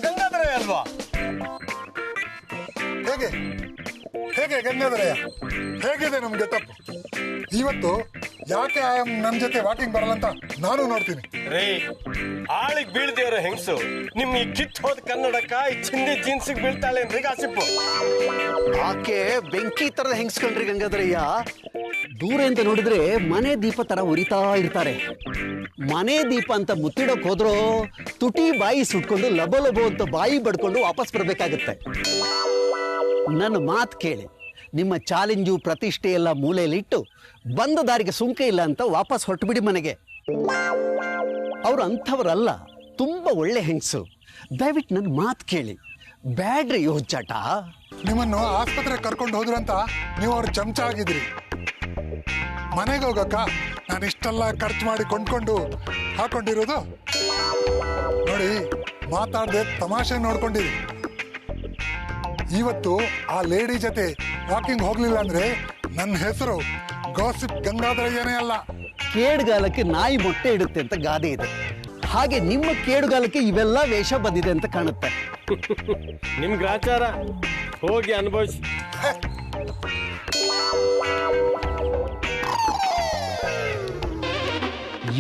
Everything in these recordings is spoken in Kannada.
ಗಂಗಾಧರ ಅಲ್ವಾ? ಹೇಗೆ ಹೇಗೆ ಗಂಗಾಧರಯ್ಯ, ಹೇಗಿದೆ ನಮ್ ಗೆಟಪ್ ಇವತ್ತು? ಯಾಕೆ ನನ್ ಜೊತೆ ವಾಕಿಂಗ್ ಬರಲ್ಲ ಅಂತ ನಾನು ನೋಡ್ತೀನಿ. ರೇ, ಆಳಿಗೆ ಬೀಳ್ದೇವ್ರ ಹೆಂಗ್ಸು ನಿಮ್ ಈ ಕಿತ್ ಹೋದ ಕನ್ನಡಕ ಈ ಚಿಂದಿ ಜೀನ್ಸಿಗೆ ಬೀಳ್ತಾಳೇನ್ರಿ ಗಾಸಿಪ್ಪು? ಆಕೆ ಬೆಂಕಿ ತರದ ಹೆಂಗ್ಸ್ಕಂಡ್ರಿ ಗಂಗಾಧರಯ್ಯ. ದೂರದಿಂದ ನೋಡಿದ್ರೆ ಮನೆ ದೀಪ ತರ ಉರಿತಾ ಇರ್ತಾರೆ. ಮನೆ ದೀಪ ಅಂತ ಮುತ್ತಿಡೋಕ್ ಹೋದ್ರೋ ತುಟಿ ಬಾಯಿ ಸುಟ್ಕೊಂಡು ಲಬೋ ಲಬೋ ಅಂತ ಬಾಯಿ ಬಡ್ಕೊಂಡು ವಾಪಸ್ ಬರ್ಬೇಕಾಗತ್ತೆ. ನನ್ನ ಮಾತು ಕೇಳಿ, ನಿಮ್ಮ ಚಾಲೆಂಜು ಪ್ರತಿಷ್ಠೆ ಎಲ್ಲ ಮೂಲೆಯಲ್ಲಿಟ್ಟು ಬಂದ ದಾರಿಗೆ ಸುಂಕ ಇಲ್ಲ ಅಂತ ವಾಪಸ್ ಹೊರಟುಬಿಡಿ ಮನೆಗೆ. ಅವ್ರು ಅಂಥವ್ರಲ್ಲ, ತುಂಬಾ ಒಳ್ಳೆ ಹೆಂಗಸು. ದಯವಿಟ್ಟು ನನ್ನ ಮಾತು ಕೇಳಿ, ಬ್ಯಾಡ್ರಿ ಹುಚ್ಚಾಟ. ನಿಮ್ಮನ್ನು ಆಸ್ಪತ್ರೆ ಕರ್ಕೊಂಡು ಹೋದ್ರು ಅಂತ ನೀವು ಅವ್ರ ಚಮಚ ಆಗಿದ್ರಿ. ಮನೆಗೆ ಹೋಗಕ್ಕ ನಾನು ಇಷ್ಟೆಲ್ಲ ಖರ್ಚು ಮಾಡಿ ಕೊಂಡ್ಕೊಂಡು ಹಾಕೊಂಡಿರೋದು ನೋಡಿ. ಮಾತಾಡದೆ ತಮಾಷೆ ನೋಡ್ಕೊಂಡಿರಿ. ಇವತ್ತು ಆ ಲೇಡಿ ಜೊತೆ ವಾಕಿಂಗ್ ಹೋಗ್ಲಿಲ್ಲ ಅಂದ್ರೆ ನನ್ನ ಹೆಸರು ಗಾಸಿಪ್ ಗಂಗಾಧರಯ್ಯನೇ ಅಲ್ಲ. ಕೇಡುಗಾಲಕ್ಕೆ ನಾಯಿ ಮೊಟ್ಟೆ ಇಡುತ್ತೆ ಅಂತ ಗಾದೆ ಇದೆ. ಹಾಗೆ ನಿಮ್ಮ ಕೇಡುಗಾಲಕ್ಕೆ ಇವೆಲ್ಲ ವೇಷ ಬಂದಿದೆ ಅಂತ ಕಾಣುತ್ತೆ. ನಿಮ್ ಗ್ರಾಚಾರ ಹೋಗಿ ಅನುಭವಿಸಿ.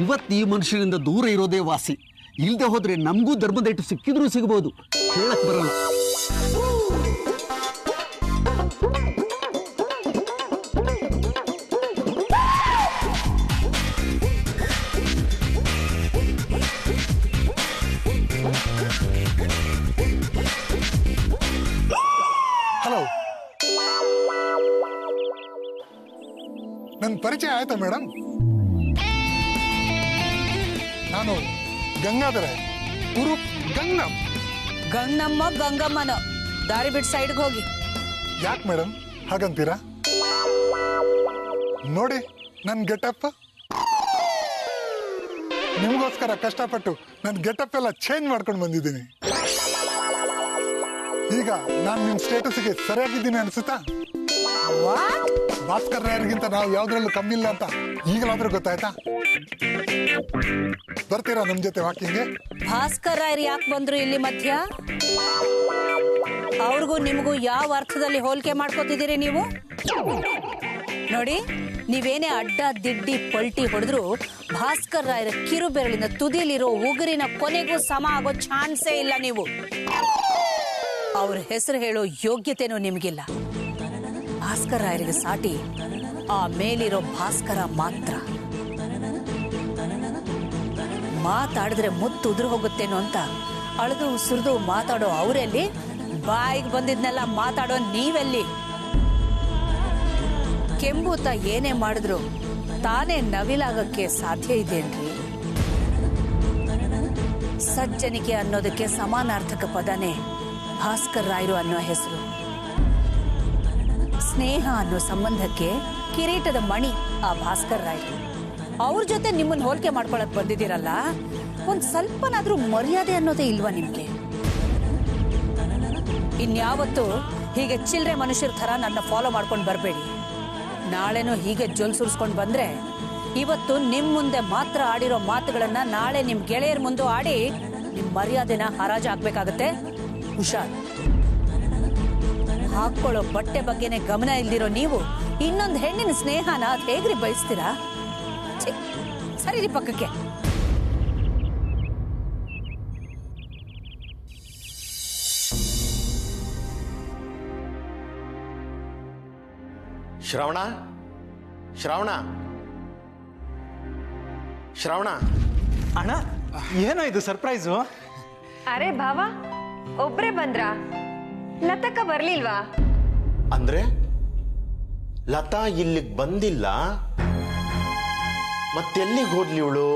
ಇವತ್ತು ಈ ಮನುಷ್ಯರಿಂದ ದೂರ ಇರೋದೇ ವಾಸಿ. ಇಲ್ದೆ ಹೋದ್ರೆ ನಮಗೂ ಧರ್ಮದೇಟು ಸಿಕ್ಕಿದ್ರೂ ಸಿಗಬಹುದು, ಹೇಳಕ್ ಬರಲ್ಲ. ಹಲೋ, ನನ್ನ ಪರಿಚಯ ಆಯ್ತಾ ಮೇಡಮ್? ನಾನು ಗಂಗಾಧರ, ಉರುಪ್ ಗಂಗಮ್ಮ. ಗಂಗಮ್ಮ ಗಂಗಮ್ಮನ ದಾರಿ ಬಿಟ್ಟು ಸೈಡ್ಗೆ ಹೋಗಿ. ಯಾಕೆ ಮೇಡಮ್ ಹಾಗಂತೀರಾ? ನೋಡಿ ನನ್ನ ಗೆಟಪ್. ನಿಮಗೋಸ್ಕರ ಕಷ್ಟಪಟ್ಟು ನನ್ನ ಗೆಟಪ್ ಎಲ್ಲ ಚೇಂಜ್ ಮಾಡ್ಕೊಂಡು ಬಂದಿದ್ದೀನಿ. ಈಗ ನಾನು ನಿಮ್ಮ ಸ್ಟೇಟಸ್ಗೆ ಸರಿಯಾಗಿದ್ದೀನಿ ಅನ್ಸುತ್ತಾ? ಭಾಸ್ಕರ್ ರಾಯರಿಗಿಂತ ನಾವು ಯಾವ್ದ್ರಲ್ಲೂ ಕಮ್ಮಿ ಇಲ್ಲ ಅಂತ ಈಗಲಾದ್ರೂ ಗೊತ್ತಾಯ್ತಾ? ಬರ್ತೀರಾ ನಮ್ ಜೊತೆ ವಾಕಿಂಗ್ಗೆ? ಭಾಸ್ಕರ್ ರಾಯರ್ ಯಾಕೆ ಬಂದ್ರು ಇಲ್ಲಿ ಮಧ್ಯ? ಅವ್ರಿಗೂ ನಿಮಗೂ ಯಾವ ಅರ್ಥದಲ್ಲಿ ಹೋಲಿಕೆ ಮಾಡ್ಕೋತಿದ್ದೀರಿ ನೀವು? ನೋಡಿ, ನೀವೇನೇ ಅಡ್ಡ ದಿಡ್ಡಿ ಪಲ್ಟಿ ಹೊಡೆದ್ರು ಭಾಸ್ಕರ್ ರಾಯರ ಕಿರು ಬೆರಳಿನ ತುದಿಲಿರೋ ಉಗುರಿನ ಕೊನೆಗೂ ಸಮ ಆಗೋ ಚಾನ್ಸೇ ಇಲ್ಲ. ನೀವು ಅವ್ರ ಹೆಸರು ಹೇಳೋ ಯೋಗ್ಯತೆನೂ ನಿಮಗಿಲ್ಲ. ಭಾಸ್ಕರ್ ರಾಯರಿಗೆ ಸಾಟಿ ಆ ಮೇಲಿರೋ ಭಾಸ್ಕರ ಮಾತ್ರ. ಮಾತಾಡಿದ್ರೆ ಮುತ್ತು ಉದುರು ಹೋಗುತ್ತೇನೋ ಅಂತ ಅಳದು ಸುರಿದು ಮಾತಾಡೋ ಅವರೆಲ್ಲಿ, ಬಾಯಿಗೆ ಬಂದಿದ್ನೆಲ್ಲ ಮಾತಾಡೋ ನೀವೆಲ್ಲಿ? ಕೆಂಬೂತ ಏನೇ ಮಾಡಿದ್ರು ತಾನೇ ನವಿಲಾಗಕ್ಕೆ ಸಾಧ್ಯ ಇದೆಯೇನ್ರಿ? ಸಜ್ಜನಿಕೆ ಅನ್ನೋದಕ್ಕೆ ಸಮಾನಾರ್ಥಕ ಪದನೇ ಭಾಸ್ಕರ್ ರಾಯರು ಅನ್ನೋ ಹೆಸರು. ಸ್ನೇಹ ಅನ್ನೋ ಸಂಬಂಧಕ್ಕೆ ಕಿರೀಟದ ಮಣಿ ಆ ಭಾಸ್ಕರ್ ರಾಯರು. ಅವ್ರ ಜೊತೆ ನಿಮ್ಮನ್ನ ಹೋಲಿಕೆ ಮಾಡ್ಕೊಳಕ್ ಬಂದಿದ್ದೀರಲ್ಲ, ಒಂದ್ ಸ್ವಲ್ಪನಾದ್ರೂ ಮರ್ಯಾದೆ ಅನ್ನೋದೇ ಇಲ್ವಾ ನಿಮ್ಗೆ? ಇನ್ಯಾವತ್ತು ಹೀಗೆ ಚಿಲ್ರೆ ಮನುಷ್ಯರ ತರ ನನ್ನ ಫಾಲೋ ಮಾಡ್ಕೊಂಡು ಬರಬೇಡಿ. ನಾಳೆನೂ ಹೀಗೆ ಜೊಲ್ ಸುರಿಸ್ಕೊಂಡು ಬಂದ್ರೆ ಇವತ್ತು ನಿಮ್ ಮುಂದೆ ಮಾತ್ರ ಆಡಿರೋ ಮಾತುಗಳನ್ನ ನಾಳೆ ನಿಮ್ ಗೆಳೆಯರ ಮುಂದೆ ಆಡಿ ನಿಮ್ ಮರ್ಯಾದೆನ ಹರಾಜು ಹಾಕ್ಬೇಕಾಗತ್ತೆ. ಹುಷಾರ್. ಹಾಕೊಳ್ಳೋ ಬಟ್ಟೆ ಬಗ್ಗೆನೆ ಗಮನ ಇಲ್ದಿರೋ ನೀವು ಇನ್ನೊಂದು ಹೆಣ್ಣಿನ ಸ್ನೇಹನ ಹೇಗ್ರಿ ಬಯಸ್ತೀರಾ? ಸರಿ ಪಕ್ಕಕ್ಕೆ. ಶ್ರವಣ, ಶ್ರವಣ, ಶ್ರವಣ. ಅಣ್ಣ, ಏನೋ ಇದು ಸರ್ಪ್ರೈಸು? ಅರೆ ಭಾವ, ಒಬ್ರೇ ಬಂದ್ರಾ? ಲತಕ್ಕ ಬರ್ಲಿಲ್ವಾ? ಅಂದ್ರೆ ಲತಾ ಇಲ್ಲಿಗೆ ಬಂದಿಲ್ಲ, ಮತ್ತೆಲ್ಲಿಗೆ ಹೋದ್ಲಿ ಇವಳು?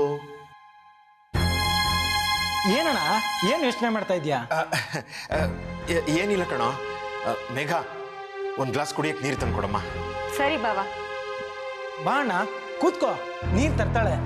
ಏನಣ್ಣ, ಏನ್ ಯೋಚನೆ ಮಾಡ್ತಾ ಇದ್ಯಾ? ಏನಿಲ್ಲ ಕಣೋ. ಮೇಘ, ಒಂದ್ ಗ್ಲಾಸ್ ಕುಡಿಯಕ್ಕೆ ನೀರು ತಂದ್ಕೊಡಮ್ಮ. ಸರಿ ಬಾವ. ಬಾ ಅಣ್ಣ, ಕೂತ್ಕೋ, ನೀರ್ ತರ್ತಾಳೆ.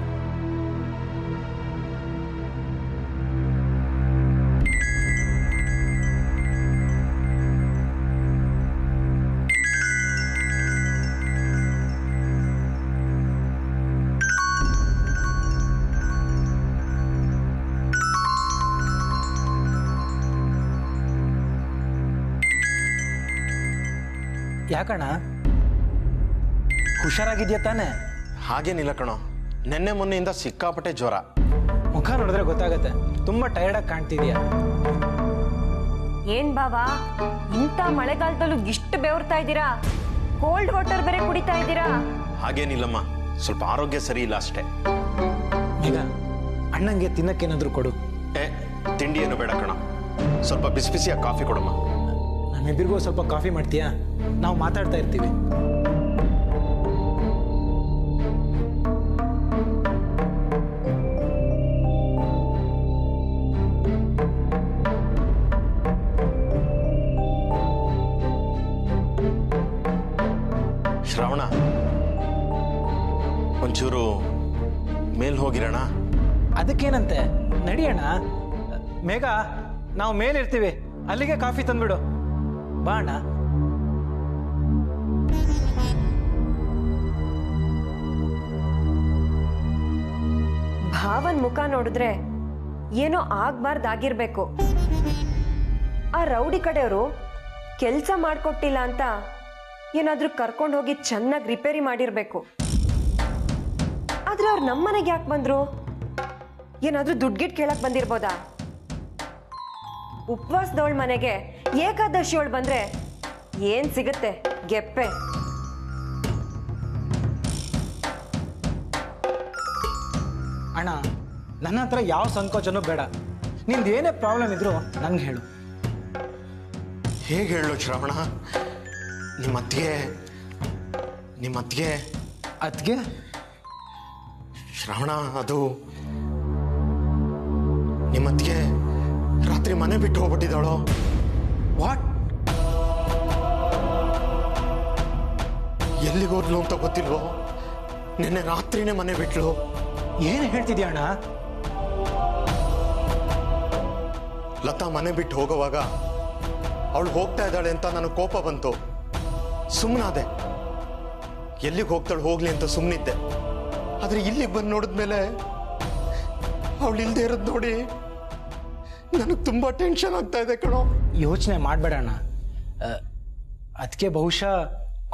ಯಾಕಣ್ಣ ಹುಷಾರಾಗಿದ್ಯಾ ತಾನೆ? ಹಾಗೇನಿಲ್ಲ ಕಣೋ, ನೆನ್ನೆ ಮೊನ್ನೆಯಿಂದ ಸಿಕ್ಕಾಪಟ್ಟೆ ಜ್ವರ. ಮುಖ ನೋಡಿದ್ರೆ ಗೊತ್ತಾಗತ್ತೆ, ತುಂಬಾ ಟಯರ್ಡಾಗಿ ಕಾಣ್ತಿದ್ಯಾ. ಏನ್ ಬಾವಾ, ಇಂಥ ಮಳೆಗಾಲದಲ್ಲೂ ಇಷ್ಟು ಬೆವರ್ತಾ ಇದ್ದೀರಾ? ಕೋಲ್ಡ್ ವಾಟರ್ ಬೇರೆ ಕುಡಿತಾ ಇದ್ದೀರಾ? ಹಾಗೇನಿಲ್ಲಮ್ಮ, ಸ್ವಲ್ಪ ಆರೋಗ್ಯ ಸರಿ ಇಲ್ಲ ಅಷ್ಟೇ. ಈಗ ಅಣ್ಣಂಗೆ ತಿನ್ನಕ್ಕೇನಾದ್ರೂ ಕೊಡು. ತಿಂಡಿ ಏನು ಬೇಡ ಕಣ, ಸ್ವಲ್ಪ ಬಿಸಿ ಬಿಸಿಯಾಗಿ ಕಾಫಿ ಕೊಡಮ್ಮ. ನಮ್ಮಿಬ್ಬರಿಗೂ ಸ್ವಲ್ಪ ಕಾಫಿ ಮಾಡ್ತೀಯಾ? ನಾವು ಮಾತಾಡ್ತಾ ಇರ್ತೀವಿ. ಶ್ರಾವಣ, ಒಂಚೂರು ಮೇಲ್ ಹೋಗಿರೋಣ. ಅದಕ್ಕೇನಂತೆ, ನಡಿಯೋಣ. ಮೇಘ, ನಾವು ಮೇಲಿರ್ತೀವಿ, ಅಲ್ಲಿಗೆ ಕಾಫಿ ತಂದ್ಬಿಡು. ಬಾ ಅಣ್ಣ. ಭಾವನ್ ಮುಖ ನೋಡಿದ್ರೆ ಏನೋ ಆಗ್ಬಾರ್ದಾಗಿರ್ಬೇಕು. ಆ ರೌಡಿ ಕಡೆಯವರು ಕೆಲಸ ಮಾಡ್ಕೊಟ್ಟಿಲ್ಲ ಅಂತ ಏನಾದ್ರೂ ಕರ್ಕೊಂಡು ಹೋಗಿ ಚೆನ್ನಾಗಿ ರಿಪೇರಿ ಮಾಡಿರ್ಬೇಕು. ಆದ್ರೆ ಅವ್ರು ನಮ್ಮನೆಗೆ ಯಾಕೆ ಬಂದ್ರು? ಏನಾದ್ರೂ ದುಡ್ಗಿಟ್ ಕೇಳಕ್ ಬಂದಿರ್ಬೋದಾ? ಉಪವಾಸದವಳ ಮನೆಗೆ ಏಕಾದಶಿಯವಳು ಬಂದ್ರೆ ಏನ್ ಸಿಗುತ್ತೆ? ಗೆಪ್ಪೆ. ಅಣ್ಣ, ನನ್ನ ಹತ್ರ ಯಾವ ಸಂಕೋಚನೂ ಬೇಡ. ನಿಂದು ಏನೇ ಪ್ರಾಬ್ಲಮ್ ಇದ್ರು ನಂಗೆ ಹೇಳು. ಹೇಗೆ ಹೇಳು ಶ್ರಾವಣ? ನಿಮ್ಮ ಅತ್ತಿಗೆ ಅದಕ್ಕೆ ಶ್ರಾವಣ, ಅದು ನಿಮ್ಮತ್ತಿಗೆ ರಾತ್ರಿ ಮನೆ ಬಿಟ್ಟು ಹೋಗ್ಬಿಟ್ಟಿದ್ದಾಳೋ? ವಾಟ್? ಎಲ್ಲಿಗೋದ್ಲು ಅಂತ ಗೊತ್ತಿಲ್ವೋ? ನಿನ್ನೆ ರಾತ್ರಿನೇ ಮನೆ ಬಿಟ್ಲು. ಏನು ಹೇಳ್ತಿದ್ಯಾ ಅಣ್ಣ? ಲತಾ ಮನೆ ಬಿಟ್ಟು ಹೋಗುವಾಗ ಅವಳು ಹೋಗ್ತಾ ಇದ್ದಾಳೆ ಅಂತ ನನಗೆ ಕೋಪ ಬಂತು. ಸುಮ್ಮನಾದೆ. ಎಲ್ಲಿಗೆ ಹೋಗ್ತಾಳೆ ಹೋಗ್ಲಿ ಅಂತ ಸುಮ್ಮನಿದ್ದೆ. ಆದ್ರೆ ಇಲ್ಲಿಗೆ ಬಂದು ನೋಡಿದ್ಮೇಲೆ ಅವಳು ಇಲ್ದೇ ಇರೋದು ನೋಡಿ ನನಗೆ ತುಂಬಾ ಟೆನ್ಷನ್ ಆಗ್ತಾ ಇದೆ ಕಣೋ. ಯೋಚನೆ ಮಾಡಬೇಡ ಅಣ್ಣ. ಅದಕ್ಕೆ ಬಹುಶಃ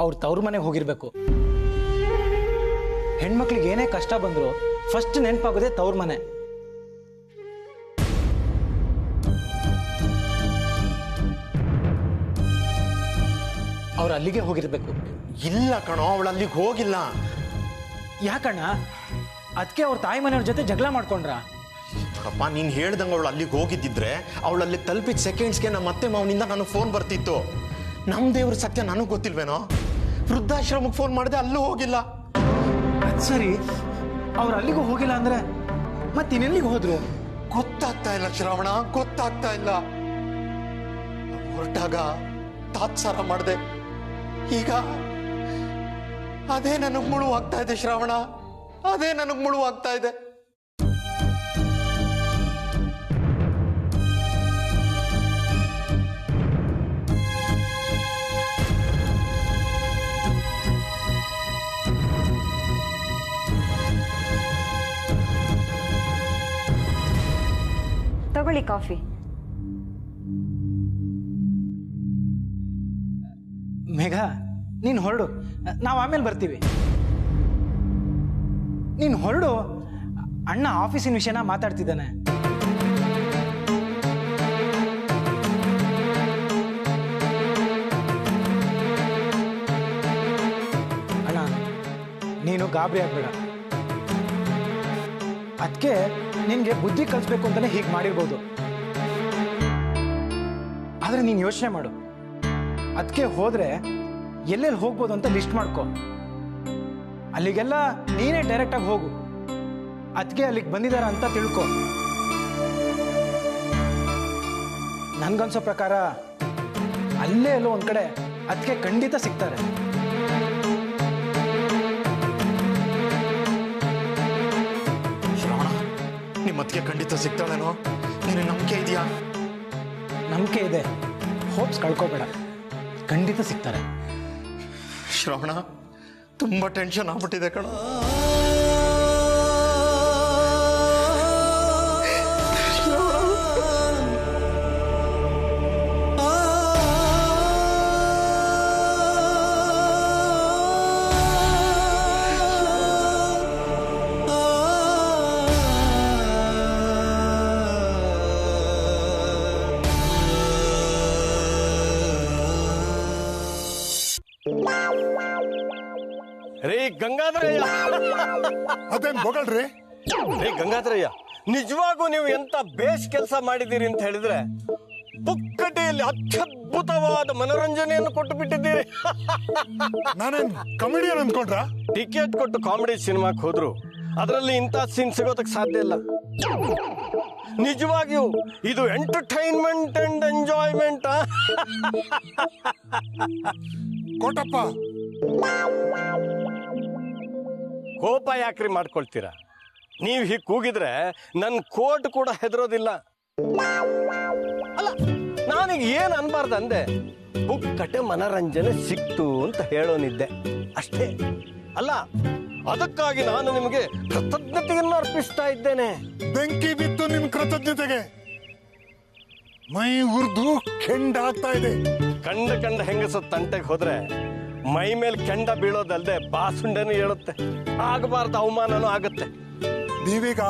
ಅವ್ರ ತವ್ರ ಮನೆಗೆ ಹೋಗಿರ್ಬೇಕು. ಹೆಣ್ಮಕ್ಳಿಗೆ ಏನೇ ಕಷ್ಟ ಬಂದ್ರು ಫಸ್ಟ್ ನೆನಪಾಗೋದೇ ತವ್ರ ಮನೆ. ಅವ್ರು ಅಲ್ಲಿಗೆ ಹೋಗಿರ್ಬೇಕು. ಇಲ್ಲ ಕಣೋ, ಅವಳು ಅಲ್ಲಿಗೆ ಹೋಗಿಲ್ಲ. ಯಾಕಣ್ಣ? ಅದಕ್ಕೆ ಅವ್ರ ತಾಯಿ ಮನೆಯವ್ರ ಜೊತೆ ಜಗಳ ಮಾಡ್ಕೊಂಡ್ರ? ಅಪ್ಪ, ನೀನ್ ಹೇಳ್ದಂಗೆ ಅವಳು ಅಲ್ಲಿಗೆ ಹೋಗಿದ್ದಿದ್ರೆ ಅವಳು ಅಲ್ಲಿಗೆ ತಲುಪಿದ ಸೆಕೆಂಡ್ಸ್ಗೆ ನಮ್ಮ ಅತ್ತೆ ಮಾವನಿಂದ ನನಗೆ ಫೋನ್ ಬರ್ತಿತ್ತು. ನಮ್ಮ ದೇವ್ರ ಸತ್ಯ ನನಗೆ ಗೊತ್ತಿಲ್ವೇನೋ? ವೃದ್ಧಾಶ್ರಮಕ್ಕೆ ಫೋನ್ ಮಾಡಿದೆ, ಅಲ್ಲೂ ಹೋಗಿಲ್ಲ. ಅದ್ ಸರಿ, ಅವ್ರು ಅಲ್ಲಿಗೂ ಹೋಗಿಲ್ಲ ಅಂದ್ರೆ ಮತ್ತಿನ್ನೆಲ್ಲಿಗೆ ಹೋದ್ರು? ಗೊತ್ತಾಗ್ತಾ ಇಲ್ಲ ಶ್ರಾವಣ, ಗೊತ್ತಾಗ್ತಾ ಇಲ್ಲ. ಹೊರಟಾಗ ತಾತ್ಸಾರ ಮಾಡಿದೆ. ಈಗ ಅದೇ ನನಗೆ ಮುಳುವಾಗ್ತಾ ಇದೆ ಶ್ರಾವಣ, ಅದೇ ನನಗೆ ಮುಳುವಾಗ್ತಾ ಇದೆ. ತಗೊಳ್ಳಿ ಕಾಫಿ. ಮೇಘ, ನೀನು ಹೊರಡು, ನಾವು ಆಮೇಲೆ ಬರ್ತೀವಿ. ನೀನು ಹೊರಡು. ಅಣ್ಣ ಆಫೀಸಿನ ವಿಷಯನ ಮಾತಾಡ್ತಿದ್ದಾನೆ. ಅಣ್ಣ, ನೀನು ಗಾಬರಿ ಆಗ್ಬೇಡ. ಅದಕ್ಕೆ ನಿನ್ಗೆ ಬುದ್ಧಿ ಕಲಿಸ್ಬೇಕು ಅಂತಾನೆ ಹೀಗೆ ಮಾಡಿರ್ಬೋದು. ಆದ್ರೆ ನೀನು ಯೋಚನೆ ಮಾಡು. ಅದಕ್ಕೆ ಹೋದ್ರೆ ಎಲ್ಲೆಲ್ಲಿ ಹೋಗ್ಬೋದು ಅಂತ ಲಿಸ್ಟ್ ಮಾಡ್ಕೊ. ಅಲ್ಲಿಗೆಲ್ಲ ನೀನೇ ಡೈರೆಕ್ಟ್ ಆಗಿ ಹೋಗು. ಅದಕ್ಕೆ ಅಲ್ಲಿಗೆ ಬಂದಿದಾರ ಅಂತ ತಿಳ್ಕೊ. ನನ್ಗನ್ಸೋ ಪ್ರಕಾರ ಅಲ್ಲೇ ಎಲ್ಲೋ ಒಂದ್ ಕಡೆ ಅದಕ್ಕೆ ಖಂಡಿತ ಸಿಗ್ತಾರೆ. ಶ್ರವಣ, ನಿಮ್ಮ ಅತ್ತಿಗೆ ಖಂಡಿತ ಸಿಗ್ತಾಳೇನೋ? ನಿನಗೆ ನಂಬಿಕೆ ಇದೆಯಾ? ನಂಬಿಕೆ ಇದೆ, ಹೋಪ್ಸ್ ಕಳ್ಕೋಬೇಡ, ಖಂಡಿತ ಸಿಗ್ತಾರೆ. ಶ್ರವಣ, ತುಂಬಾ ಟೆನ್ಷನ್ ಆಗ್ಬಿಟ್ಟಿದೆ ಕಣ. ರೀ ಗಂಗಾಧರಯ್ಯ, ಅದೇನ್ ಬೊಗಳ್ರಿ? ರೀ ಗಂಗಾಧರಯ್ಯ, ನಿಜವಾಗೂ ನೀವು ಎಂತ ಬೇಸ್ ಕೆಲಸ ಮಾಡಿದ್ದೀರಿ ಅಂತ ಹೇಳಿದ್ರೆ ಪುಕ್ಕಟೆಯಲ್ಲಿ ಅತ್ಯದ್ಭುತವಾದ ಮನೋರಂಜನೆಯನ್ನು ಕೊಟ್ಟು ಬಿಟ್ಟಿದ್ದೀರಿ. ನಾನೇನ್ ಕಮಿಡಿಯನ್ ಅನ್ಕೊಂಡ್ರ? ಟಿಕೆಟ್ ಕೊಟ್ಟು ಕಾಮಿಡಿ ಸಿನಿಮಾಕ್ಕೆ ಹೋದ್ರು ಅದರಲ್ಲಿ ಇಂಥ ಸೀನ್ ಸಿಗೋದಕ್ಕೆ ಸಾಧ್ಯ ಇಲ್ಲ. ನಿಜವಾಗಿಯೂ ಇದು ಎಂಟರ್ಟೈನ್ಮೆಂಟ್ ಅಂಡ್ ಎಂಜಾಯ್ಮೆಂಟ್. ಕೋಟಪ್ಪ, ಕೋಪ ಯಾಕ್ರಿ ಮಾಡ್ಕೊಳ್ತೀರಾ? ನೀವು ಹೀಗೆ ಕೂಗಿದ್ರೆ ನನ್ನ ಕೋಟ್ ಕೂಡ ಹೆದರೋದಿಲ್ಲ. ಅಲ್ಲ, ನಾನೀಗ ಏನ್ ಅನ್ಬಾರ್ದು ಅಂದೆ, ಪುಕ್ಕಟೆ ಮನರಂಜನೆ ಸಿಕ್ತು ಅಂತ ಹೇಳೋನಿದ್ದೆ ಅಷ್ಟೇ. ಅಲ್ಲ, ಅದಕ್ಕಾಗಿ ನಾನು ನಿಮಗೆ ಕೃತಜ್ಞತೆಯನ್ನು ಅರ್ಪಿಸ್ತಾ ಇದ್ದೇನೆ. ಬೆಂಕಿ ಬಿತ್ತು ನಿಮ್ ಕೃತಜ್ಞತೆಗೆ. ಮೈ ಉರ್ದು ಕೆಂಡ ಆಗ್ತಾ ಇದೆ. ಕಂಡ ಹೆಂಗಸ ತಂಟೆಗೆ ಹೋದ್ರೆ ಮೈ ಮೇಲೆ ಕೆಂಡ ಬೀಳೋದಲ್ದೆ ಬಾಸುಂಡೆನೂ ಹೇಳುತ್ತೆ. ಆಗಬಾರ್ದು ಅವಮಾನನೂ ಆಗುತ್ತೆ. ನೀವೀಗ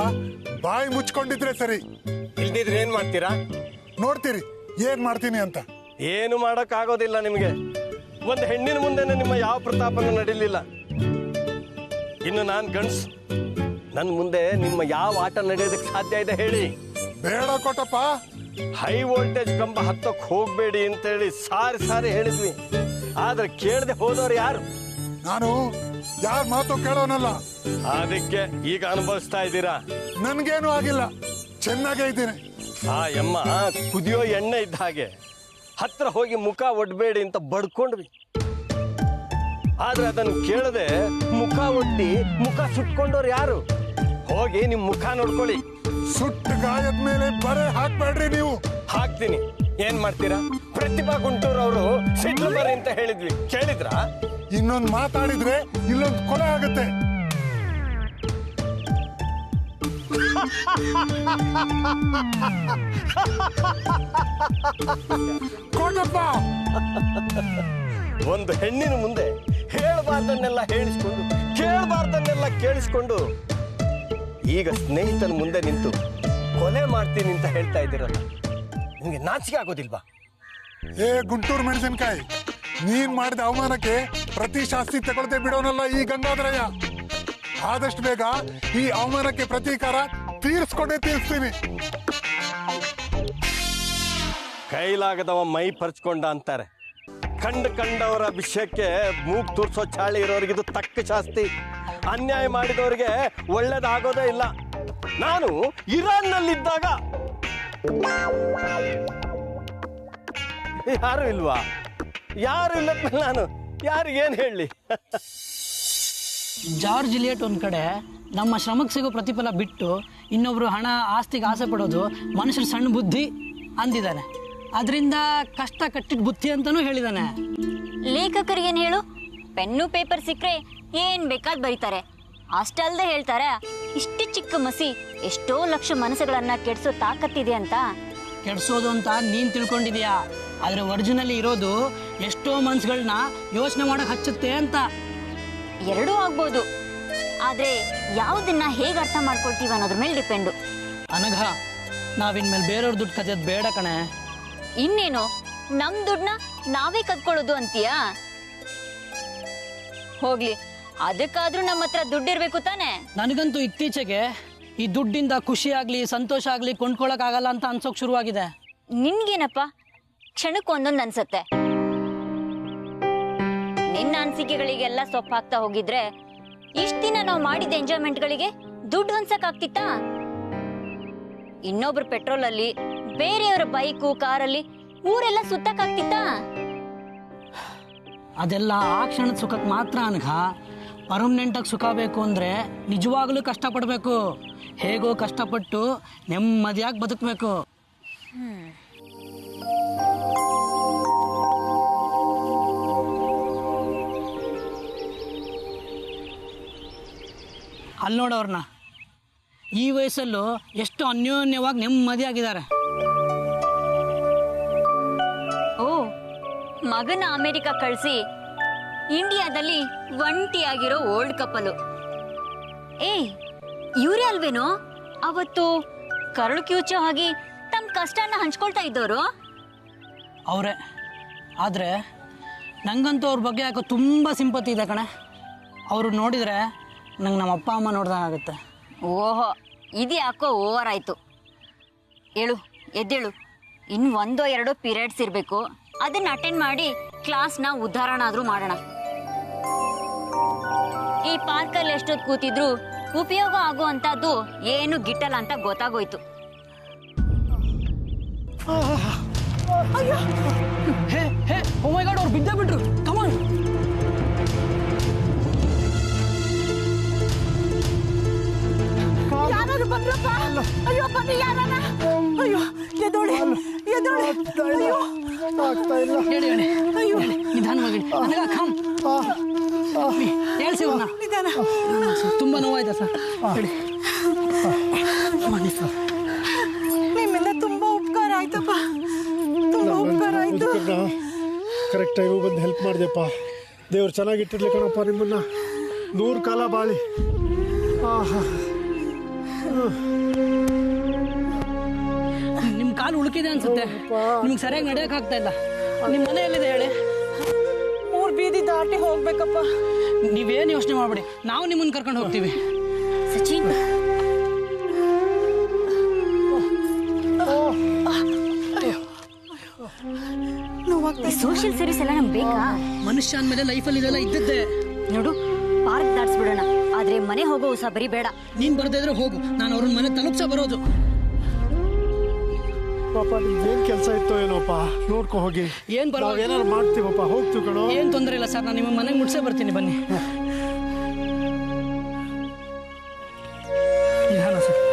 ಬಾಯಿ ಮುಚ್ಕೊಂಡಿದ್ರೆ ಸರಿ, ಇಲ್ದಿದ್ರೆ ಏನ್ ಮಾಡ್ತೀರಾ? ನೋಡ್ತೀರಿ ಏನ್ ಮಾಡ್ತೀನಿ ಅಂತ. ಏನು ಮಾಡಕ್ ಆಗೋದಿಲ್ಲ ನಿಮಗೆ. ಒಂದು ಹೆಣ್ಣಿನ ಮುಂದೆನೆ ನಿಮ್ಮ ಯಾವ ಪ್ರತಾಪನ ನಡೀಲಿಲ್ಲ. ಇನ್ನು ನಾನ್ ಗಂಡ್ಸ್, ನನ್ ಮುಂದೆ ನಿಮ್ಮ ಯಾವ ಆಟ ನಡೆಯೋದಕ್ಕೆ ಸಾಧ್ಯ ಇದೆ ಹೇಳಿ? ಬೇಡ ಕೋಟಪ್ಪ. ಹೈ ವೋಲ್ಟೇಜ್ ಕಂಬ ಹತ್ತಕ್ ಹೋಗ್ಬೇಡಿ ಅಂತೇಳಿ ಸಾರಿ ಹೇಳಿದ್ವಿ. ಆದ್ರೆ ಕೇಳದೆ ಹೋದವ್ರು ಯಾರು? ನಾನು ಯಾರ ಮಾತು ಕೇಳೋನಲ್ಲ. ಅದಕ್ಕೆ ಈಗ ಅನುಭವಿಸ್ತಾ ಇದ್ದೀರಾ. ನನ್ಗೇನು ಆಗಿಲ್ಲ, ಚೆನ್ನಾಗೇ ಇದ್ದೀನಿ. ಆ ಯಮ್ಮ ಕುದಿಯೋ ಎಣ್ಣೆ ಇದ್ದ ಹಾಗೆ ಹತ್ರ ಹೋಗಿ ಮುಖ ಒಡ್ಬೇಡಿ ಅಂತ ಬಡ್ಕೊಂಡ್ವಿ. ಆದ್ರೆ ಅದನ್ನು ಕೇಳದೆ ಮುಖ ಒಡ್ಡಿ ಮುಖ ಸುಟ್ಕೊಂಡವ್ರು ಯಾರು? ಹೋಗಿ ನಿಮ್ ಮುಖ ನೋಡ್ಕೊಳ್ಳಿ. ಸುಟ್ಟ ಗಾಯದ ಮೇಲೆ ಬರೆ ಹಾಕ್ಬೇಡ್ರಿ ನೀವು. ಹಾಕ್ತೀನಿ, ಏನ್ ಮಾಡ್ತೀರಾ? ಪ್ರತಿಭಾ ಗುಂಟೂರ್ ಅವರು ಸಿಡ್ಲು ಬರಿ ಅಂತ ಹೇಳಿದ್ವಿ, ಕೇಳಿದ್ರಾ? ಇನ್ನೊಂದು ಮಾತಾಡಿದ್ರೆ ಇಲ್ಲೊಂದು ಕೊಲೆ ಆಗುತ್ತೆ. ಕೋಟಪ್ಪ, ಒಂದು ಹೆಣ್ಣಿನ ಮುಂದೆ ಹೇಳಬಾರ್ದನ್ನೆಲ್ಲ ಹೇಳಿಸ್ಕೊಂಡು ಕೇಳಬಾರ್ದನ್ನೆಲ್ಲ ಕೇಳಿಸ್ಕೊಂಡು ಈಗ ಸ್ನೇಹಿತನ ಮುಂದೆ ನಿಂತು ಕೊಲೆ ಮಾಡ್ತೀನಿ ಅಂತ ಹೇಳ್ತಾ ಇದ್ದೀರಲ್ಲ, ನಿಮ್ಗೆ ನಾಚಿಕೆ ಆಗೋದಿಲ್ವಾ? ಏ ಗುಂಟೂರು ಮೆಣಸಿನ್ಕಾಯಿ, ನೀನ್ ಮಾಡಿದ ಅವಮಾನಕ್ಕೆ ಪ್ರತಿ ಶಾಸ್ತಿ ತಗೊಳ್ತೆ ಬಿಡೋನಲ್ಲ ಈ ಗಂಗಾಧರಯ್ಯ. ಆದಷ್ಟು ಬೇಗ ಈ ಅವಮಾನಕ್ಕೆ ಪ್ರತೀಕಾರ ತೀರಿಸ್ತೀನಿ. ಕೈಲಾಗದವ ಮೈ ಪರ್ಚ್ಕೊಂಡ ಅಂತಾರೆ. ಕಂಡವರ ವಿಷಯಕ್ಕೆ ಮೂಗ್ ತೂರ್ಸೋ ಚಾಳಿ ಇರೋರಿಗೆ ಇದು ತಕ್ಕ ಶಾಸ್ತಿ. ಅನ್ಯಾಯ ಮಾಡಿದವರಿಗೆ ಒಳ್ಳೇದಾಗೋದೇ ಇಲ್ಲ. ನಾನು ಇರಾನ್ನಲ್ಲಿದ್ದಾಗ ಯಾರು ಇಲ್ವಾ? ಯಾರು ಇಲ್ಲ, ನಾನು ಯಾರಿಗೇನು ಹೇಳಿ? ಜಾರ್ಜ್ ಇಲಿಯಟ್ ಒಂದ್ ಕಡೆ ನಮ್ಮ ಶ್ರಮಕ್ಕೆ ಸಿಗೋ ಪ್ರತಿಫಲ ಬಿಟ್ಟು ಇನ್ನೊಬ್ರು ಹಣ ಆಸ್ತಿಗೆ ಆಸೆ ಪಡೋದು ಮನುಷ್ಯರ ಸಣ್ಣ ಬುದ್ಧಿ ಅಂದಿದ್ದಾನೆ. ಅದರಿಂದ ಕಷ್ಟ ಕಟ್ಟಿದ ಬುದ್ಧಿ ಅಂತಾನೂ ಹೇಳಿದಾನೆ. ಲೇಖಕರಿಗೇನು ಹೇಳು, ಪೆನ್ನು ಪೇಪರ್ ಸಿಕ್ಕರೆ ಏನ್ ಬೇಕಾದ್ ಬರೀತಾರೆ. ಅಷ್ಟಲ್ದೆ ಹೇಳ್ತಾರೆ, ಇಷ್ಟು ಚಿಕ್ಕ ಮಸಿ ಎಷ್ಟೋ ಲಕ್ಷ ಮನಸ್ಸುಗಳನ್ನ ಕೆಡ್ಸೋ ತಾಕತ್ತಿದೆ ಅಂತ. ಕೆಡ್ಸೋದು ಅಂತ ನೀನ್ ತಿಳ್ಕೊಂಡಿದ್ಯಾ, ಆದ್ರೆ ಒರಿಜಿನಲಿ ಇರೋದು ಎಷ್ಟೋ ಮನ್ಸುಗಳನ್ನ ಯೋಚನೆ ಮಾಡಕ್ ಹಚ್ಚುತ್ತೆ ಅಂತ. ಎರಡೂ ಆಗ್ಬೋದು, ಆದ್ರೆ ಯಾವ್ದನ್ನ ಹೇಗ್ ಅರ್ಥ ಮಾಡ್ಕೊಳ್ತೀವಿ ಅನ್ನೋದ್ರ ಮೇಲೆ ಡಿಪೆಂಡು. ಅನಘ, ನಾವಿನ್ಮೇಲೆ ಬೇರೆಯವ್ರ ದುಡ್ಡು ಕದಿಯೋದು ಬೇಡ ಕಣೆ. ಇನ್ನೇನು, ನಮ್ ದುಡ್ಡನ್ನ ನಾವೇ ಕದ್ಕೊಳ್ಳೋದು ಅಂತೀಯಾ? ಹೋಗ್ಲಿ, ಅದಕ್ಕಾದ್ರೂ ನಮ್ಮ ಹತ್ರ ದುಡ್ಡಿರ್ಬೇಕು ತಾನೆ. ನನಗಂತೂ ಇತ್ತೀಚೆಗೆ ಈ ದುಡ್ಡಿಂದ ಖುಷಿ ಆಗ್ಲಿ ಸಂತೋಷ ಆಗ್ಲಿ ಕೊಂಡ್ಕೊಳಕ್ ಆಗಲ್ಲ ಅಂತ ಅನ್ಸೋಕ್ ಶುರುವಾಗಿದೆ. ನಿನ್ಗೇನಪ್ಪ, ಕ್ಷಣಕ್ಕೆ ಒಂದೊಂದು ಅನ್ಸತ್ತೆ. ನಿನ್ನ ಅನಿಸಿಕೆಗಳಿಗೆಲ್ಲ ಸೊಪ್ಪು ಹಾಕ್ತಾ ಹೋಗಿದ್ರೆ ಇಷ್ಟ ದಿನ ನಾವು ಮಾಡಿದ ಎಂಜಾಯ್ಮೆಂಟ್ಗಳಿಗೆ ದುಡ್ಡು ಹೊಂದ್ಸಕ್ ಆಗ್ತಿತ್ತಾ? ಇನ್ನೊಬ್ರು ಪೆಟ್ರೋಲ್ ಅಲ್ಲಿ, ಬೇರೆಯವರ ಬೈಕು ಕಾರಲ್ಲಿ ಊರೆಲ್ಲ ಸುತ್ತಕ್ ಆಗ್ತಿತ್ತಾ? ಅದೆಲ್ಲ ಆ ಕ್ಷಣದ ಸುಖಕ್ಕೆ ಮಾತ್ರ ಅನಘ. ಪರ್ಮನೆಂಟ್ ಆಗಿ ಸುಖ ಬೇಕು ಅಂದ್ರೆ ನಿಜವಾಗ್ಲೂ ಕಷ್ಟಪಡ್ಬೇಕು. ಹೇಗೋ ಕಷ್ಟಪಟ್ಟು ನೆಮ್ಮದಿಯಾಗಿ ಬದುಕಬೇಕು. ಅಲ್ಲಿ ನೋಡೋರ್ನ, ಈ ವಯಸ್ಸಲ್ಲೂ ಎಷ್ಟು ಅನ್ಯೋನ್ಯವಾಗಿ ನೆಮ್ಮದಿಯಾಗಿದ್ದಾರೆ. ಓ, ಮಗನ ಅಮೆರಿಕ ಕಳಿಸಿ ಇಂಡಿಯಾದಲ್ಲಿ ಒಂಟಿಯಾಗಿರೋ ಓಲ್ಡ್ ಕಪಲು. ಇವರೇ ಅಲ್ವೇನೋ ಅವತ್ತು ಕರಳು ಕಿವುಚೋ ಹಾಗೆ ತಮ್ಮ ಕಷ್ಟನ ಹಂಚ್ಕೊಳ್ತಾ ಇದ್ದವರು? ಅವರೇ. ಆದರೆ ನಂಗಂತೂ ಅವ್ರ ಬಗ್ಗೆ ಯಾಕೋ ತುಂಬ ಸಿಂಪತಿ ಇದೆ ಕಣೆ. ಅವರು ನೋಡಿದರೆ ನಂಗೆ ನಮ್ಮ ಅಪ್ಪ ಅಮ್ಮ ನೋಡ್ದಂಗಾಗುತ್ತೆ. ಓಹೋ, ಇದು ಯಾಕೋ ಓವರ್ ಆಯಿತು. ಹೇಳು, ಎದ್ದೇಳು. ಇನ್ನು 1-2 ಪೀರಿಯಡ್ಸ್ ಇರಬೇಕು. ಅದನ್ನ ಅಟೆಂಡ್ ಮಾಡಿ ಕ್ಲಾಸ್ನ ಉದ್ಧಾರನಾದ್ರೂ ಮಾಡೋಣ. ಈ ಪಾರ್ಕಲ್ಲಿ ಎಷ್ಟೊತ್ತು ಕೂತಿದ್ರು ಉಪಯೋಗ ಆಗುವಂಥದ್ದು ಏನು ಗಿಟ್ಟಲ್ಲ ಅಂತ ಗೊತ್ತಾಗೋಯ್ತು. ಹೇ ಹೇ, ಓ ಮೈ ಗಾಡ್, ಅವ್ರು ಬಿದ್ದೇ ಬಿಟ್ರು. ಕಮಾನ್. ಯಾರು ಬಂದ್ರಪ್ಪ? ಅಯ್ಯೋ ಬನ್ನಿ, ಯಾರನ? ಅಯ್ಯೋ ಎದೋಳಿ ಎದೋಳಿ. ಅಯ್ಯೋ ಹೇಳಿ ಹೇಳಿ, ಅಯ್ಯೋ ನಿಧಾನವಾಗಿ ನನಗ ಕಮ್ ಹೇಳ್ಸಿ ಅವ್ರನ್ನ. ನಿಧಾನ. ತುಂಬಾ ನೋವಾಯ್ತಾ ಸರ್? ಹೇಳಿ. ಬನ್ನಿ ಸರ್. ನಿಮ್ಮಿಂದ ತುಂಬಾ ಉಪಕಾರ ಆಯ್ತಪ್ಪ, ತುಂಬಾ ಉಪಕಾರ ಆಯ್ತು. ಕರೆಕ್ಟ್ ಟೈಮಿಗೆ ಬಂದು ಹೆಲ್ಪ್ ಮಾಡಿದೆಪ್ಪ. ದೇವ್ರು ಚೆನ್ನಾಗಿಟ್ಟಿರ್ಲಿ ಕಣಪ್ಪ ನಿಮ್ಮನ್ನ. 100 ಕಾಲ ಬಾಳಿ. ನಿಮ್ಮ ಕಾಲು ಉಳುಕಿದೆ ಅನ್ಸುತ್ತೆ. ನಿಮ್ಗೆ ಸರಿಯಾಗಿ ನಡೆಯಕ್ ಆಗ್ತಾ ಇಲ್ಲ. ನಿಮ್ಮ ಮನೆ ಎಲ್ಲಿದೆ ಹೇಳಿ? 3 ಬೀದಿ ದಾಟಿ ಹೋಗ್ಬೇಕಪ್ಪ. ನೀವೇನು ಯೋಚನೆ ಮಾಡ್ಬೇಡಿ, ನಾವು ನಿಮ್ಮನ್ನ ಕರ್ಕೊಂಡು ಹೋಗ್ತೀವಿ. ಸಚಿನ್, ಸೋಷಿಯಲ್ ಸರ್ವಿಸ್ ಎಲ್ಲ ನಮ್ಗೆ ಬೇಕಾ? ಮನುಷ್ಯ ಅಂದ್ಮೇಲೆ ಲೈಫಲ್ಲಿ ಇದೆಲ್ಲ ಇದ್ದದ್ದೇ. ನೋಡು, ಪಾರ್ಕ್ ದಾಟ್ಸ್ಬಿಡೋಣ, ಆದ್ರೆ ಮನೆ ಹೋಗೋ ಉಸ ಬರೀ ಬೇಡ. ನೀನ್ ಬರ್ದೇ ಇದ್ರೆ ಹೋಗು, ನಾನು ಅವ್ರನ್ನ ಮನೆ ತಲುಪ್ಸ ಬರೋದು. ಪಾಪ ನಿಮ್ದೇನ್ ಕೆಲಸ ಇತ್ತೋ ಏನೋಪ್ಪ, ನೋಡ್ಕೊ ಹೋಗಿ. ಏನ್ ಪರವಾಗಿಲ್ಲ, ಏನಾರು ಮಾಡ್ತೀವಪ್ಪ, ಹೋಗ್ತೀವಿ ಕಣೋ. ಏನ್ ತೊಂದರೆ ಇಲ್ಲ ಸರ್, ನಾನು ನಿಮ್ಮ ಮನೆಗೆ ಮುಟ್ಸೇ ಬರ್ತೀನಿ. ಬನ್ನಿ. ನಿಧಾನ ಸರ್.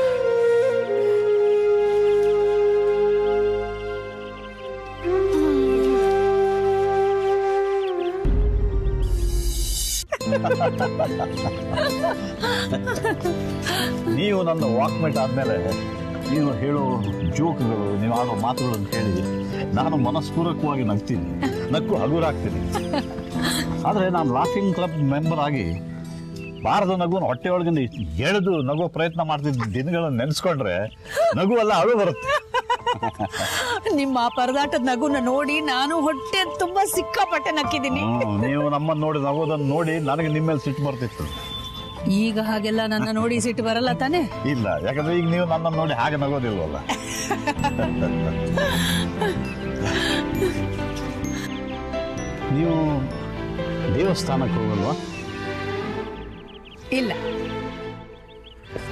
ನೀವು ನನ್ನ ವಾಕ್ಮೇಟ್ ಆದಮೇಲೆ ನೀವು ಹೇಳೋ ಜೋಕ್ಗಳು, ನೀವು ಆಡೋ ಮಾತುಗಳನ್ನು ಕೇಳಿ ನಾನು ಮನಸ್ಪೂರ್ವಕವಾಗಿ ನಗ್ತೀನಿ, ನಕ್ಕು ಹಗುರಾಗ್ತೀನಿ. ಆದರೆ ನಾನು ಲಾಫಿಂಗ್ ಕ್ಲಬ್ ಮೆಂಬರ್ ಆಗಿ ಬಾರದ ನಗುವನ್ನು ಹೊಟ್ಟೆಯೊಳಗಿಂದ ಎಳೆದು ನಗೋ ಪ್ರಯತ್ನ ಮಾಡ್ತಿದ್ದ ದಿನಗಳನ್ನು ನೆನೆಸ್ಕೊಂಡ್ರೆ ನಗು ಅಲ್ಲ ಅಳು ಬರುತ್ತೆ. ನಿಮ್ಮ ಪರದಾಟದ ನಗುನ ನೋಡಿ ನಾನು ಹೊಟ್ಟೆ ತುಂಬಾ ಸಿಕ್ಕಾಪಟ್ಟೆ ನಕ್ಕಿದ್ದೀನಿ. ನೀವು ನಮ್ಮನ್ನು ನೋಡಿ ನಗೋದನ್ನು ನೋಡಿ ನನಗೆ ನಿಮ್ಮ ಮೇಲೆ ಸಿಟ್ಟು ಬರ್ತಿತ್ತು. ಈಗ ಹಾಗೆಲ್ಲ ನನ್ನ ನೋಡಿ ಸಿಟ್ಟು ಬರಲ್ಲ ತಾನೆ? ಇಲ್ಲ, ಯಾಕಂದ್ರೆ ಈಗ ನೀವು ನನ್ನನ್ನು ನೋಡಿ ಹಾಗೆ ನಗೋದಿಲ್ವಲ್ಲ. ನೀವು ದೇವಸ್ಥಾನಕ್ಕೆ ಹೋಗಲ್ವಾ? ಇಲ್ಲ.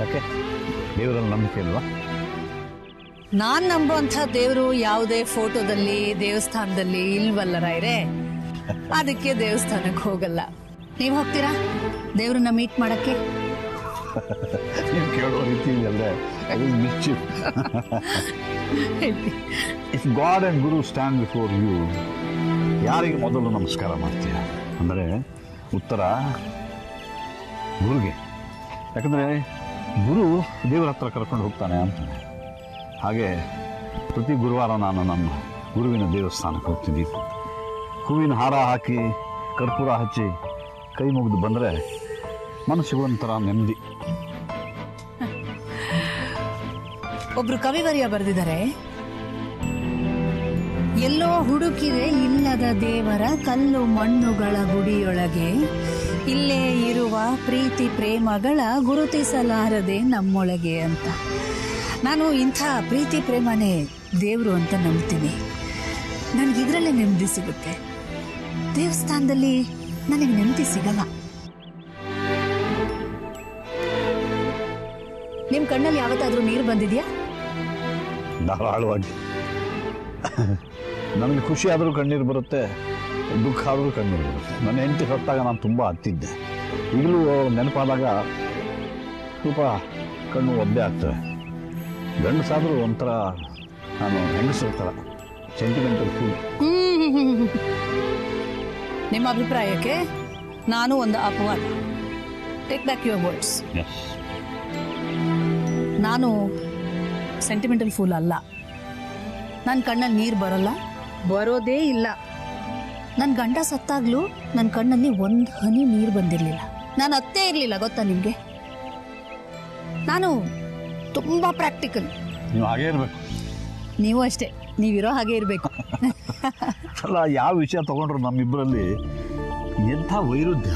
ಯಾಕೆ? ದೇವರಲ್ಲಿ ನಂಬಿಕೆ ಇಲ್ವಾ? ನಾನ್ ನಂಬುವಂಥ ದೇವರು ಯಾವುದೇ ಫೋಟೋದಲ್ಲಿ ದೇವಸ್ಥಾನದಲ್ಲಿ ಇಲ್ವಲ್ಲ ರಾಯ್ರೆ, ಅದಕ್ಕೆ ದೇವಸ್ಥಾನಕ್ಕೆ ಹೋಗಲ್ಲ. ನೀವು ಹೋಗ್ತೀರಾ ದೇವ್ರನ್ನ ಮೀಟ್ ಮಾಡಕ್ಕೆ? ನೀವು ಕೇಳೋ ರೀತಿ ಅಲ್ಲದೆ Mirchi. If god and guru stand before you, ಯಾರಿಗೆ ಮೊದಲು ನಮಸ್ಕಾರ ಮಾಡ್ತೀಯ ಅಂದರೆ ಉತ್ತರ ಗುರುಗೆ. ಯಾಕಂದರೆ ಗುರು ದೇವರ ಹತ್ರ ಕರ್ಕೊಂಡು ಹೋಗ್ತಾನೆ ಅಂತಾನೆ. ಹಾಗೆ ಪ್ರತಿ ಗುರುವಾರ ನಾನು ನನ್ನ ಗುರುವಿನ ದೇವಸ್ಥಾನಕ್ಕೆ ಹೋಗ್ತಿದ್ದೀನಿ. ಹೂವಿನ ಹಾರ ಹಾಕಿ ಕರ್ಪೂರ ಹಚ್ಚಿ ಕೈ ಮುಗಿದು ಬಂದರೆ ಮನಸ್ಸಿಗೆ ಒಂಥರ ನೆಮ್ಮದಿ. ಒಬ್ರು ಕವಿವರ್ಯ ಬರೆದಿದ್ದಾರೆ, ಎಲ್ಲೋ ಹುಡುಕಿದೆ ಇಲ್ಲದ ದೇವರ ಕಲ್ಲು ಮಣ್ಣುಗಳ ಗುಡಿಯೊಳಗೆ, ಇಲ್ಲೇ ಇರುವ ಪ್ರೀತಿ ಪ್ರೇಮಗಳ ಗುರುತಿಸಲಾರದೆ ನಮ್ಮೊಳಗೆ ಅಂತ. ನಾನು ಇಂಥ ಪ್ರೀತಿ ಪ್ರೇಮನೇ ದೇವರು ಅಂತ ನಂಬ್ತೀನಿ. ನನಗಿದ್ರಲ್ಲೇ ನೆಮ್ಮದಿ ಸಿಗುತ್ತೆ. ದೇವಸ್ಥಾನದಲ್ಲಿ ನನಗೆ ನೆಮ್ಮದಿ ಸಿಗಲ್ಲ. ನಿಮ್ಮ ಕಣ್ಣಲ್ಲಿ ಯಾವತ್ತಾದ್ರೂ ನೀರು ಬಂದಿದೆಯಾ? ಧಾರಾಳವಾಗಿ. ನನಗೆ ಖುಷಿ ಆದರೂ ಕಣ್ಣೀರು ಬರುತ್ತೆ, ದುಃಖ ಆದರೂ ಕಣ್ಣೀರು ಬರುತ್ತೆ. ನನ್ನ ಹೆಂಡತಿ ಸತ್ತಾಗ ನಾನು ತುಂಬ ಹತ್ತಿದ್ದೆ. ಈಗಲೂ ನೆನಪಾದಾಗ ಸ್ವಲ್ಪ ಕಣ್ಣು ಒದ್ದೆ ಆಗ್ತವೆ. ಗಂಡಸಾದರೂ ಒಂಥರ ನಾನು ಹೆಂಗಸರ ಥರ ಸೆಂಟಿಮೆಂಟಲ್ ಫುಲ್. ನಿಮ್ಮ ಅಭಿಪ್ರಾಯಕ್ಕೆ ನಾನು ಒಂದು ಅಪವಾದ. Take back your words. ನಾನು ಸೆಂಟಿಮೆಂಟಲ್ ಫೂಲ್ ಅಲ್ಲ. ನನ್ನ ಕಣ್ಣಲ್ಲಿ ನೀರು ಬರೋಲ್ಲ, ಬರೋದೇ ಇಲ್ಲ. ನನ್ನ ಗಂಡ ಸತ್ತಾಗ್ಲೂ ನನ್ನ ಕಣ್ಣಲ್ಲಿ ಒಂದು ಹನಿ ನೀರು ಬಂದಿರಲಿಲ್ಲ. ನಾನು ಅತ್ತೇ ಇರಲಿಲ್ಲ, ಗೊತ್ತಾ ನಿಮಗೆ? ನಾನು ತುಂಬ ಪ್ರಾಕ್ಟಿಕಲ್. ನೀವು ಹಾಗೇ ಇರಬೇಕು. ನೀವು ಅಷ್ಟೇ, ನೀವಿರೋ ಹಾಗೆ ಇರಬೇಕು. ಅಲ್ಲ, ಯಾವ ವಿಷಯ ತಗೊಂಡ್ರು ನಮ್ಮಿಬ್ಬರಲ್ಲಿ ಎಂಥ ವೈರುಧ್ಯ.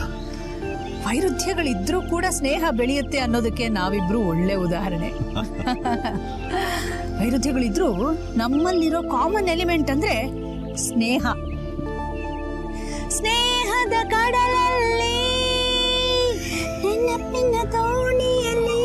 ವೈರುಧ್ಯಗಳಿದ್ರೂ ಕೂಡ ಸ್ನೇಹ ಬೆಳೆಯುತ್ತೆ ಅನ್ನೋದಕ್ಕೆ ನಾವಿಬ್ರು ಒಳ್ಳೆ ಉದಾಹರಣೆ. ವೈರುಧ್ಯಗಳಿದ್ರೂ ನಮ್ಮಲ್ಲಿರೋ ಕಾಮನ್ ಎಲಿಮೆಂಟ್ ಅಂದ್ರೆ ಸ್ನೇಹ. ಸ್ನೇಹದ ಕಡಲಲ್ಲಿ ನೆನಪಿನ ದೋಣಿಯಲ್ಲಿ